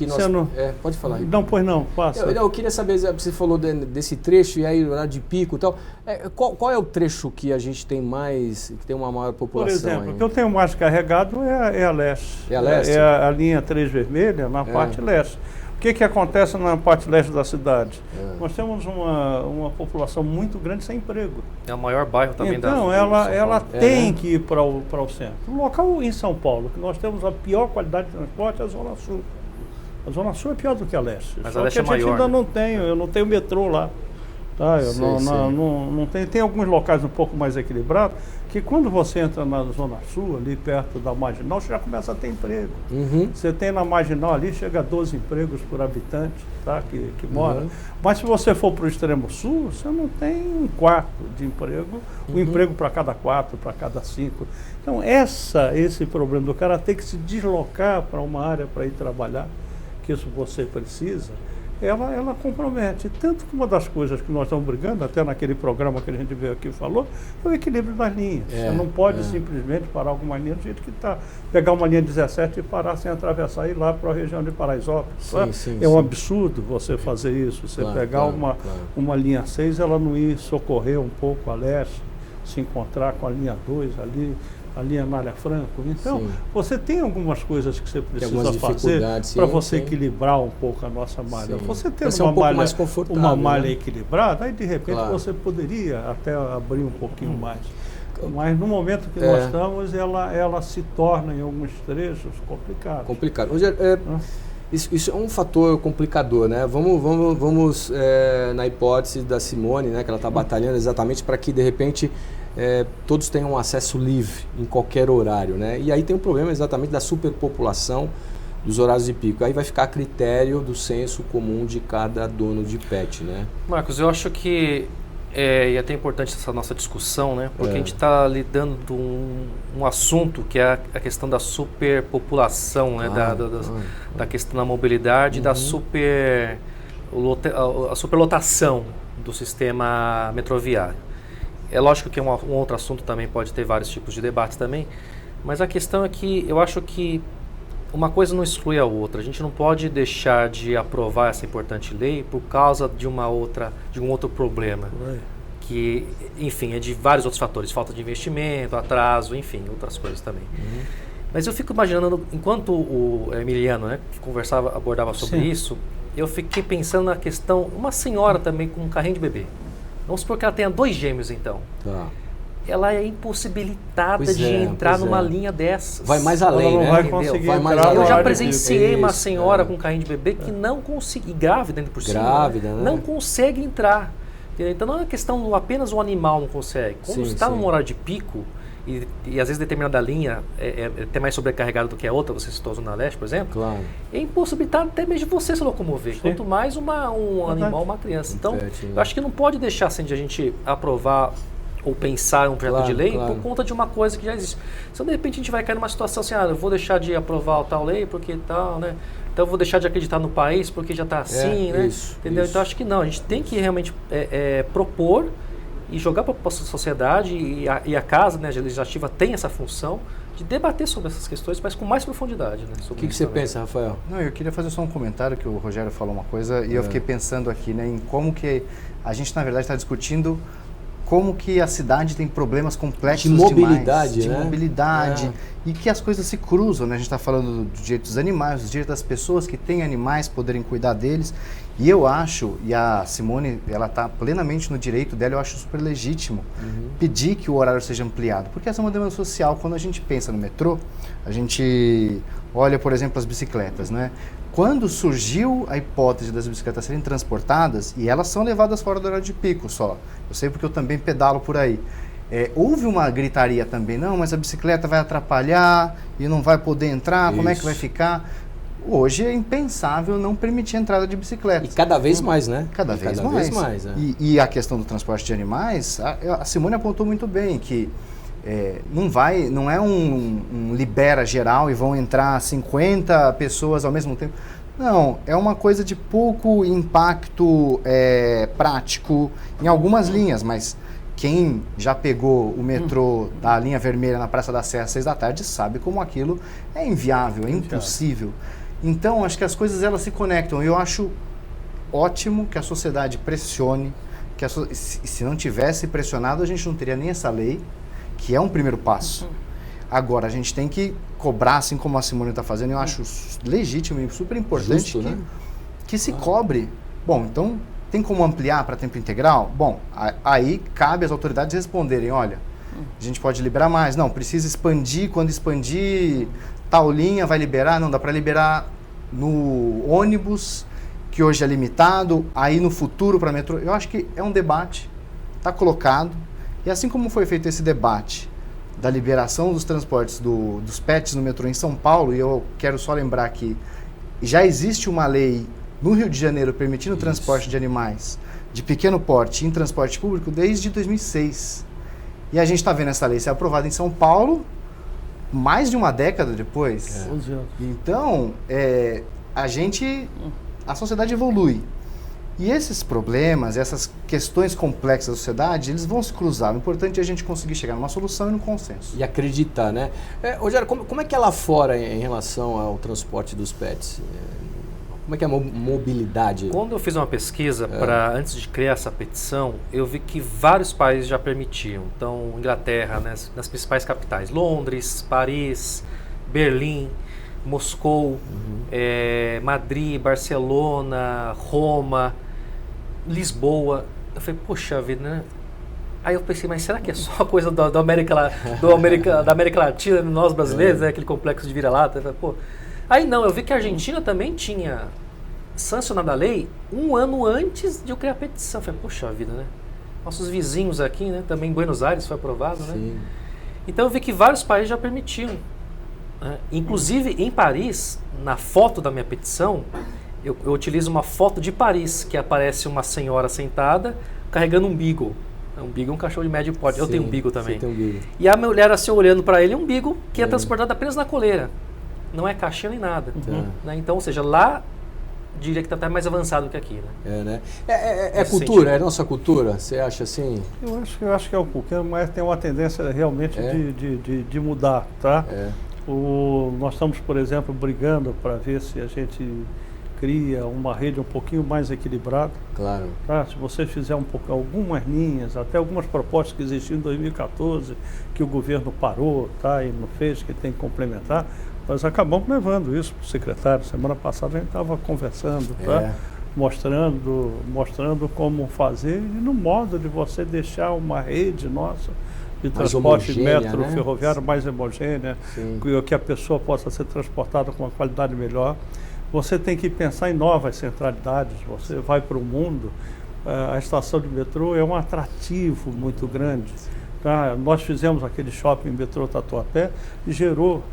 pode falar. Não, pois não, passa. Eu queria saber, você falou desse trecho e aí horário de pico e tal. Qual é o trecho que a gente tem mais, que tem uma maior população? Por exemplo, o que eu tenho mais carregado é a leste. É a leste? É a linha 3 vermelha na parte leste. que acontece na parte leste da cidade? Nós temos uma população muito grande sem emprego. É o maior bairro também então, ela tem que ir para o centro. O local em São Paulo, que nós temos a pior qualidade de transporte, é a Zona Sul. A Zona Sul é pior do que a leste. Mas só a leste que a é gente maior, ainda né? eu não tenho metrô lá. Tá? Não tem alguns locais um pouco mais equilibrados, que quando você entra na Zona Sul, ali perto da Marginal, você já começa a ter emprego. Você tem na Marginal ali, chega a 12 empregos por habitante, tá? que mora. Mas se você for para o extremo sul, você não tem um quarto de emprego, um emprego para cada 4, para cada 5. Então esse problema do cara ter que se deslocar para uma área para ir trabalhar, que isso você precisa, ela compromete. Tanto que uma das coisas que nós estamos brigando, até naquele programa que a gente veio aqui e falou, é o equilíbrio das linhas. Você não pode simplesmente parar alguma linha do jeito que está. Pegar uma linha 17 e parar sem atravessar e ir lá para a região de Paraisópolis. É um absurdo você fazer isso. Você pegar uma linha 6, ela não ir socorrer um pouco a leste, se encontrar com a linha 2 ali, a linha Anália Franco. Então, você tem algumas coisas que você precisa fazer para você equilibrar um pouco a nossa malha. Você ter uma malha equilibrada, aí de repente você poderia até abrir um pouquinho mais. Mas no momento que nós estamos, ela se torna em alguns trechos complicado. Rogério, isso é um fator complicador, né? Vamos na hipótese da Simone, né, que ela está batalhando exatamente para que de repente todos tenham acesso livre em qualquer horário, né? E aí tem um problema exatamente da superpopulação dos horários de pico. Aí vai ficar a critério do senso comum de cada dono de pet, né? Marcos, eu acho que é até importante essa nossa discussão, né? Porque a gente está lidando um assunto que é a questão da superpopulação, né? Da questão da mobilidade, da superlotação do sistema metroviário. É lógico que um outro assunto também pode ter vários tipos de debates também, mas a questão é que eu acho que uma coisa não exclui a outra. A gente não pode deixar de aprovar essa importante lei por causa de um outro problema, que, enfim, é de vários outros fatores, falta de investimento, atraso, enfim, outras coisas também. Mas eu fico imaginando, enquanto o Emiliano, né, que abordava sobre isso, eu fiquei pensando na questão, uma senhora também com um carrinho de bebê. Vamos supor que ela tenha 2 gêmeos, então. Ela é impossibilitada de entrar numa linha dessas. Vai mais além, né? Vai conseguir eu já presenciei uma senhora com carrinho de bebê que não consegue, grávida ainda por cima, né? Não consegue entrar. Entendeu? Então não é uma questão apenas o animal não consegue. Quando está num horário de pico, e às vezes determinada linha é até mais sobrecarregada do que a outra, você citou a Zona Leste, por exemplo, é impossibilitado até mesmo de você se locomover, quanto mais um animal, uma criança. Então, eu acho que não pode deixar assim de a gente aprovar ou pensar em um projeto de lei por conta de uma coisa que já existe. Então, de repente, a gente vai cair numa situação assim, eu vou deixar de aprovar tal lei porque tal, né? Então eu vou deixar de acreditar no país porque já está assim, né? Entendeu? Então acho que não, a gente tem que realmente propor e jogar para a sociedade e a casa, né, a legislativa tem essa função de debater sobre essas questões, mas com mais profundidade. Né, o que você pensa, Rafael? Não, eu queria fazer só um comentário, que o Rogério falou uma coisa e eu fiquei pensando aqui, né, em como que a gente, na verdade, está discutindo como que a cidade tem problemas complexos de mobilidade, demais, de mobilidade, e que as coisas se cruzam, né? A gente está falando do direito dos animais, do direito das pessoas que têm animais poderem cuidar deles, e eu acho, e a Simone, ela está plenamente no direito dela, eu acho super legítimo pedir que o horário seja ampliado, porque essa é uma demanda social. Quando a gente pensa no metrô, a gente olha, por exemplo, as bicicletas, né? Quando surgiu a hipótese das bicicletas serem transportadas, e elas são levadas fora do horário de pico só, eu sei porque eu também pedalo por aí, houve uma gritaria também, não, mas a bicicleta vai atrapalhar e não vai poder entrar, como é que vai ficar? Hoje é impensável não permitir a entrada de bicicletas. E cada vez mais, né? Cada vez mais. E a questão do transporte de animais, a Simone apontou muito bem que não é um libera geral e vão entrar 50 pessoas ao mesmo tempo. Não, é uma coisa de pouco impacto prático em algumas linhas, mas quem já pegou o metrô da linha vermelha na Praça da Sé às 6 da tarde sabe como aquilo é inviável, é impossível. Então, acho que as coisas elas se conectam. Eu acho ótimo que a sociedade pressione, se não tivesse pressionado, a gente não teria nem essa lei, que é um primeiro passo. Agora, a gente tem que cobrar, assim como a Simone está fazendo, eu acho legítimo e super importante que se cobre. Bom, então tem como ampliar para tempo integral? Bom, aí cabe às autoridades responderem, olha, a gente pode liberar mais. Não, precisa expandir, quando expandir, tal linha vai liberar. Não, dá para liberar no ônibus, que hoje é limitado, aí no futuro para metrô. Eu acho que é um debate, está colocado, e assim como foi feito esse debate da liberação dos transportes dos PETs no metrô em São Paulo, e eu quero só lembrar que já existe uma lei no Rio de Janeiro permitindo o transporte de animais de pequeno porte em transporte público desde 2006. E a gente está vendo essa lei ser aprovada em São Paulo mais de uma década depois. Então, a sociedade evolui. E esses problemas, essas questões complexas da sociedade, eles vão se cruzar. O importante é a gente conseguir chegar numa solução e num consenso. E acreditar, né? Rogério, como é que é lá fora em relação ao transporte dos pets? Como é que é a mobilidade? Quando eu fiz uma pesquisa antes de criar essa petição, eu vi que vários países já permitiam. Então, Inglaterra, né, nas principais capitais, Londres, Paris, Berlim, Moscou, Madrid, Barcelona, Roma, Lisboa. Eu falei, poxa vida, né? Aí eu pensei, mas será que é só coisa da América Latina, nós brasileiros, né? Aquele complexo de vira-lata? Pô. Aí não, eu vi que a Argentina também tinha sancionado a lei um ano antes de eu criar a petição. Eu falei, poxa vida, né? Nossos vizinhos aqui, né? Também em Buenos Aires foi aprovado, né? Sim. Então eu vi que vários países já permitiam. Inclusive em Paris, na foto da minha petição, eu utilizo uma foto de Paris, que aparece uma senhora sentada carregando um beagle. Um beagle é um cachorro de médio porte. Eu tenho um beagle também. Você tem um beagle. E a mulher assim olhando para ele, um beagle que é transportado apenas na coleira. Não é caixinha nem nada. Né? Então, ou seja, lá diria que está até mais avançado que aqui. Né? É cultura, é nossa cultura? Você acha assim? Eu acho que é um pouquinho, mas tem uma tendência realmente de mudar, tá? Nós estamos, por exemplo, brigando para ver se a gente cria uma rede um pouquinho mais equilibrada. Claro. Tá? Se você fizer algumas linhas, até algumas propostas que existiam em 2014, que o governo parou, tá? E não fez, que tem que complementar, nós acabamos levando isso para o secretário. Semana passada a gente estava conversando, tá? Mostrando como fazer e no modo de você deixar uma rede nossa de transporte metro, ferroviário mais homogênea, que a pessoa possa ser transportada com uma qualidade melhor. Você tem que pensar em novas centralidades. Você vai para o mundo, a estação de metrô é um atrativo muito grande. Tá? Nós fizemos aquele shopping metrô Tatuapé e gerou,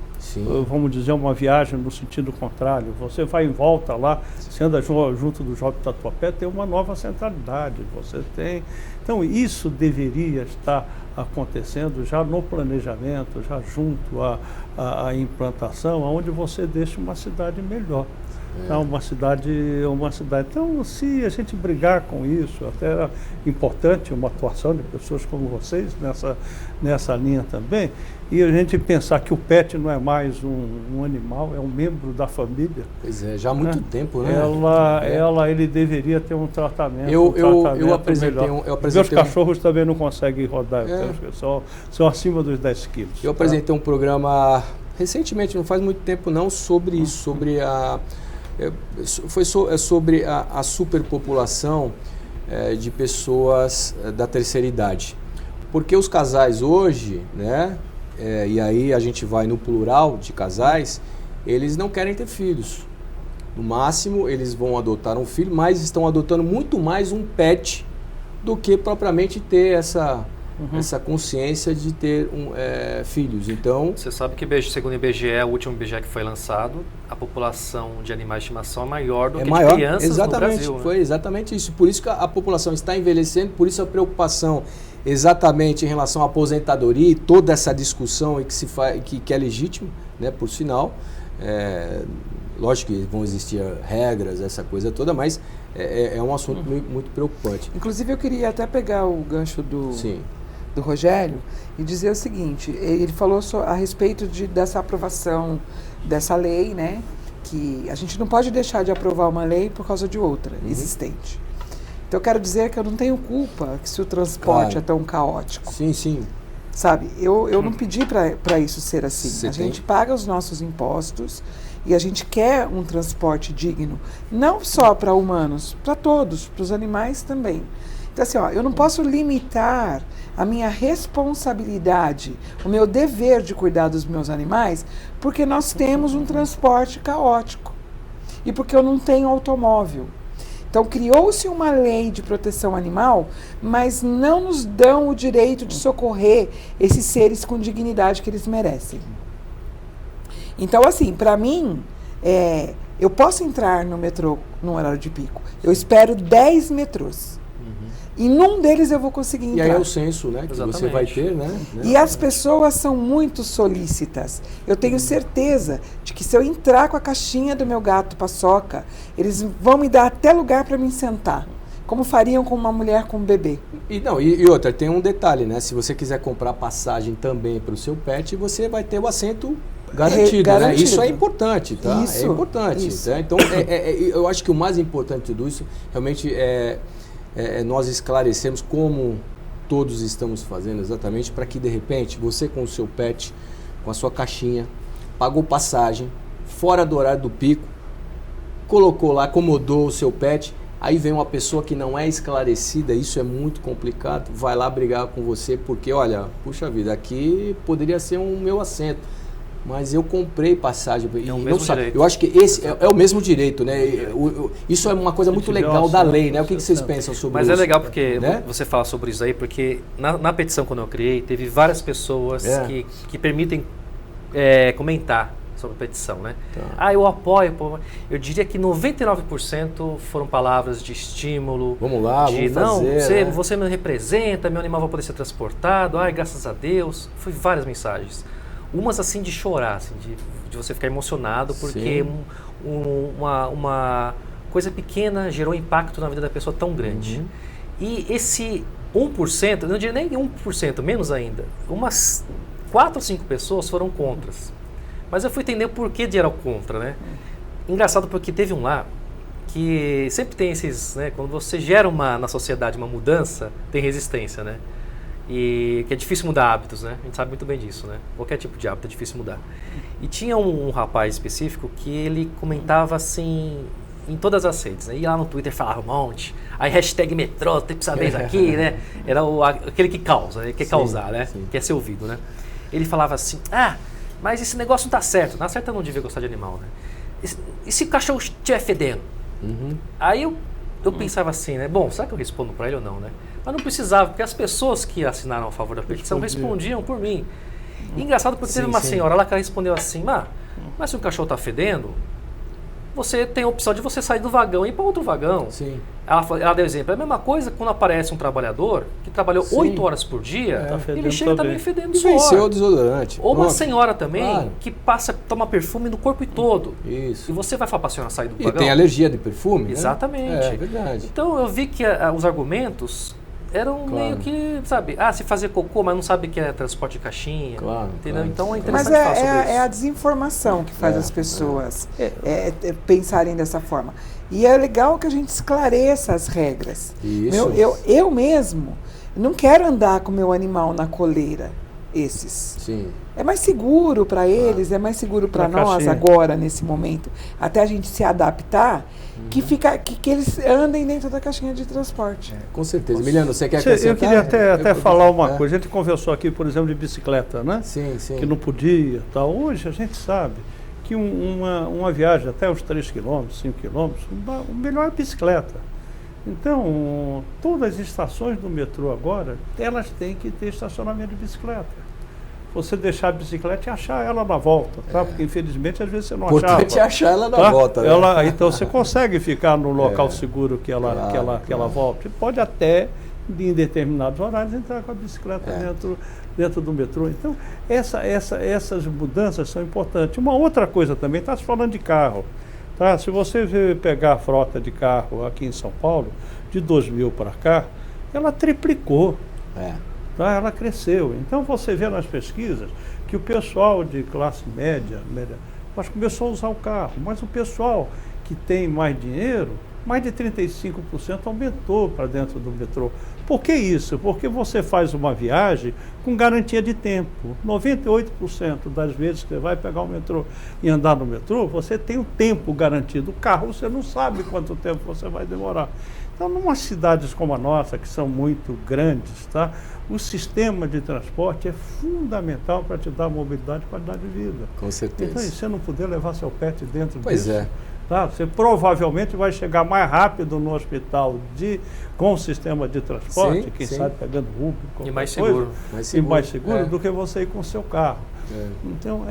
vamos dizer, uma viagem no sentido contrário. Você vai em volta lá, você anda junto do shopping Tatuapé, tem uma nova centralidade. Você tem... Então, isso deveria estar acontecendo já no planejamento, já junto à implantação, onde você deixa uma cidade melhor. Uma cidade. Então, se a gente brigar com isso, até era importante uma atuação de pessoas como vocês nessa linha também, e a gente pensar que o pet não é mais um animal, é um membro da família. Pois é, já há muito tempo, né? Ele deveria ter um tratamento. Eu apresentei Meus cachorros também não conseguem rodar, são acima dos 10 quilos. Eu apresentei um programa recentemente, não faz muito tempo não, sobre isso, sobre sobre a superpopulação de pessoas da terceira idade. Porque os casais hoje, né, e aí a gente vai no plural de casais, eles não querem ter filhos. No máximo, eles vão adotar um filho, mas estão adotando muito mais um pet do que propriamente ter essa consciência de ter filhos. Então, você sabe que, segundo o IBGE, o último IBGE que foi lançado, a população de animais de estimação é maior do que de crianças no Brasil. Né? Foi exatamente isso. Por isso que a população está envelhecendo, por isso a preocupação exatamente em relação à aposentadoria e toda essa discussão que é legítimo, né, por sinal. Lógico que vão existir regras, essa coisa toda, mas é um assunto muito preocupante. Inclusive, eu queria até pegar o gancho do Rogério e dizer o seguinte: ele falou a respeito dessa aprovação dessa lei, né? Que a gente não pode deixar de aprovar uma lei por causa de outra existente. Então, eu quero dizer que eu não tenho culpa se o transporte é tão caótico. Sim, sim. sabe? Eu não pedi para isso ser assim. Você a gente paga os nossos impostos e a gente quer um transporte digno, não só para humanos, para todos, para os animais também. Então, assim, ó, eu não posso limitar a minha responsabilidade, o meu dever de cuidar dos meus animais, porque nós temos um transporte caótico e porque eu não tenho automóvel. Então, criou-se uma lei de proteção animal, mas não nos dão o direito de socorrer esses seres com dignidade que eles merecem. Então, assim, para mim, eu posso entrar no metrô no horário de pico. Eu espero 10 metrôs. E num deles eu vou conseguir entrar. E aí é o censo, né, que você vai ter, né? E as pessoas são muito solícitas. Eu tenho certeza de que se eu entrar com a caixinha do meu gato paçoca, eles vão me dar até lugar para me sentar, como fariam com uma mulher com um bebê. E outra, tem um detalhe, né? Se você quiser comprar passagem também para o seu pet, você vai ter o assento garantido, né? Isso é importante, tá? Isso, é importante. isso. Tá? Então, eu acho que o mais importante de tudo isso realmente é nós esclarecemos como todos estamos fazendo exatamente para que de repente você com o seu pet, com a sua caixinha, pagou passagem, fora do horário do pico, colocou lá, acomodou o seu pet, aí vem uma pessoa que não é esclarecida, isso é muito complicado, vai lá brigar com você porque, olha, puxa vida, aqui poderia ser um meu assento. Mas eu comprei passagem e não sabe. Eu acho que esse é o mesmo direito, né? Isso é uma coisa muito legal da lei, né? O que vocês pensam sobre isso? Mas é legal porque você fala sobre isso aí, porque na petição quando eu criei, teve várias pessoas que permitem comentar sobre a petição, né? Tá. Eu apoio. Eu diria que 99% foram palavras de estímulo. Vamos lá, vamos fazer, você me representa, meu animal vai poder ser transportado. Graças a Deus. Foi várias mensagens. Umas assim de chorar, assim, de você ficar emocionado, porque uma coisa pequena gerou impacto na vida da pessoa tão grande. E esse 1%, não diria nem 1%, menos ainda, umas 4 ou 5 pessoas foram contras. Mas eu fui entender o porquê de era contra, né? Engraçado porque teve um lá que sempre tem esses, né? Quando você gera na sociedade uma mudança, tem resistência, né? E que é difícil mudar hábitos, né? A gente sabe muito bem disso, né? Qualquer tipo de hábito é difícil mudar. E tinha um rapaz específico que ele comentava assim em todas as redes, né? Ia lá no Twitter, falava um monte. Aí hashtag metrô, tem que saber isso aqui, né? Era aquele que causa, né? Quer causar, né? Sim. Quer ser ouvido, né? Ele falava assim, mas esse negócio não tá certo. Na certa eu não devia gostar de animal, né? E se o cachorro estiver fedendo? Aí eu pensava assim, né? Bom, será que eu respondo para ele ou não, né? Mas não precisava, porque as pessoas que assinaram a favor da petição respondiam por mim. E engraçado porque teve uma senhora lá que ela respondeu assim, mas se o cachorro está fedendo, você tem a opção de você sair do vagão e ir para outro vagão. Sim. Ela deu exemplo. É a mesma coisa quando aparece um trabalhador que trabalhou 8 horas por dia, ele chega também fedendo suor. Venceu o desodorante. Ou uma senhora também que toma perfume no corpo todo. Isso. E você vai falar para a senhora sair do vagão? E tem alergia de perfume? Exatamente. Né? É verdade. Então eu vi que os argumentos eram meio que, sabe, se fazer cocô, mas não sabe que é transporte de caixinha. Claro. Entendeu? Claro. Então é interessante falar sobre isso. É a desinformação que faz as pessoas pensarem dessa forma. E é legal que a gente esclareça as regras. Isso. Eu mesmo não quero andar com o meu animal na coleira, esses. Sim. É mais seguro para eles, é mais seguro para nós agora, nesse momento, até a gente se adaptar, que eles andem dentro da caixinha de transporte. Com certeza. Emiliano, você quer acrescentar? Eu queria até falar uma coisa. A gente conversou aqui, por exemplo, de bicicleta, né? Sim. Que não podia, tal. Hoje a gente sabe que uma viagem até uns 3 km, 5 km, o melhor é bicicleta. Então, todas as estações do metrô agora, elas têm que ter estacionamento de bicicleta. Você deixar a bicicleta e achar ela na volta, tá? Porque infelizmente às vezes você não achava. Importante é achar ela na volta, né? Então você consegue ficar no local seguro que ela volta. E pode até, em determinados horários, entrar com a bicicleta dentro do metrô. Então, essas mudanças são importantes. Uma outra coisa também, está se falando de carro. Tá? Se você pegar a frota de carro aqui em São Paulo, de 2000 para cá, ela triplicou. Tá? Ela cresceu. Então você vê nas pesquisas que o pessoal de classe média, começou a usar o carro, mas o pessoal que tem mais dinheiro mais de 35% aumentou para dentro do metrô. Por que isso? Porque você faz uma viagem com garantia de tempo. 98% das vezes que você vai pegar o metrô e andar no metrô, você tem o tempo garantido. O carro, você não sabe quanto tempo você vai demorar. Então, em umas cidades como a nossa, que são muito grandes, tá? O sistema de transporte é fundamental para te dar mobilidade e qualidade de vida. Com certeza. Então, se você não puder levar seu pet dentro pois disso, é. tá? Você provavelmente vai chegar mais rápido no hospital com o sistema de transporte, sim, quem sim. sabe pegando Uber, E mais coisa, seguro. e mais seguro do que você ir com o seu carro. Então,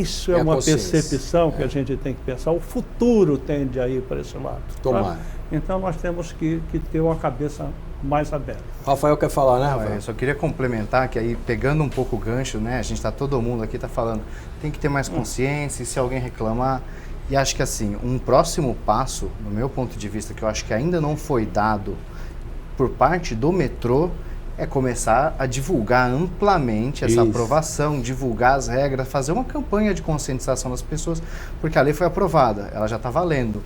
isso é uma percepção que a gente tem que pensar. O futuro tende a ir para esse lado. Tomara. Tá? Então, nós temos que ter uma cabeça mais aberta. Rafael quer falar, né, Rafael? Eu só queria complementar que aí, pegando um pouco o gancho, né, a gente todo mundo aqui está falando, tem que ter mais consciência, e se alguém reclamar, e acho que assim, um próximo passo, no meu ponto de vista, que eu acho que ainda não foi dado por parte do metrô, é começar a divulgar amplamente essa aprovação, divulgar as regras, fazer uma campanha de conscientização das pessoas, porque a lei foi aprovada, ela já está valendo,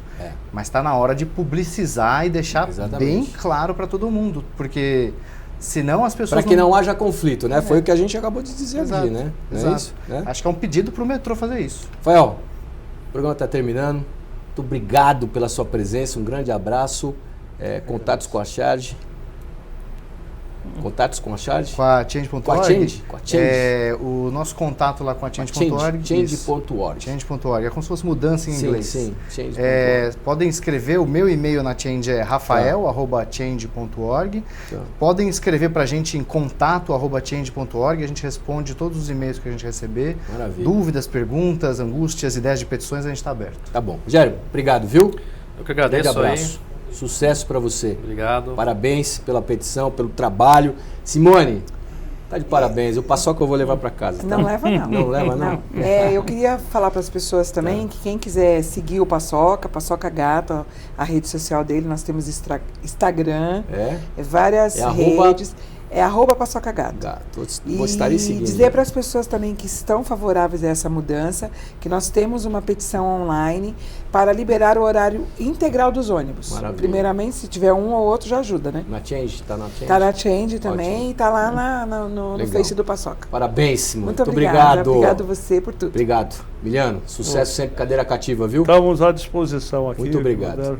mas está na hora de publicizar e deixar bem claro para todo mundo, porque senão as pessoas... Para que não haja conflito, né? Foi o que a gente acabou de dizer aqui, né? Exato. É isso, né? Acho que é um pedido para o metrô fazer isso. Rafael, o programa está terminando. Muito obrigado pela sua presença, um grande abraço. Contatos com a Charge. Contatos com a Charge? Com a Change.org? Com a Change? Com a Change. O nosso contato lá com a Change.org. Change.org. Change.org. É como se fosse mudança em inglês. Sim, sim. Podem escrever, o meu e-mail na Change é rafael@change.org. Podem escrever para a gente em contato@change.org. A gente responde todos os e-mails que a gente receber. Maravilha. Dúvidas, perguntas, angústias, ideias de petições, a gente está aberto. Tá bom. Rogério, obrigado, viu? Eu que agradeço. Grande abraço. Aí. Sucesso para você. Obrigado. Parabéns pela petição, pelo trabalho. Simone, tá de parabéns. O paçoca eu vou levar para casa. Tá? Não leva, não. Não leva, não? Eu queria falar para as pessoas também que quem quiser seguir o Paçoca Gato, a rede social dele, nós temos Instagram, várias redes. É @PaçocaGato. Vou estar aí seguindo. E dizer para as pessoas também que estão favoráveis a essa mudança, que nós temos uma petição online para liberar o horário integral dos ônibus. Maravilha. Primeiramente, se tiver um ou outro, já ajuda, né? Na Change? Está na Change? Está na Change também. Ótimo. E está lá no Face do Paçoca. Parabéns, Simone. Muito obrigado. Obrigado você por tudo. Obrigado. Miliano, sucesso sempre, cadeira cativa, viu? Estamos à disposição aqui. Muito obrigado.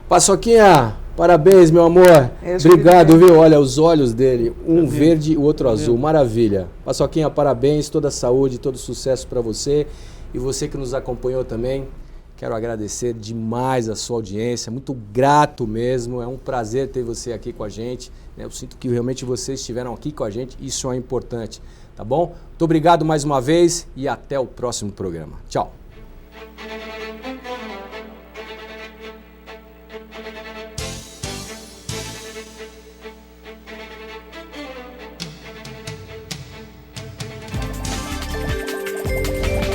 Paçoquinha, parabéns, meu amor. Obrigado, viu? Olha os olhos dele, um verde e o outro azul. Maravilha. Paçoquinha, parabéns, toda saúde, todo sucesso para você. E você que nos acompanhou também, quero agradecer demais a sua audiência, muito grato mesmo. É um prazer ter você aqui com a gente. Eu sinto que realmente vocês estiveram aqui com a gente, isso é importante, tá bom? Muito obrigado mais uma vez e até o próximo programa. Tchau.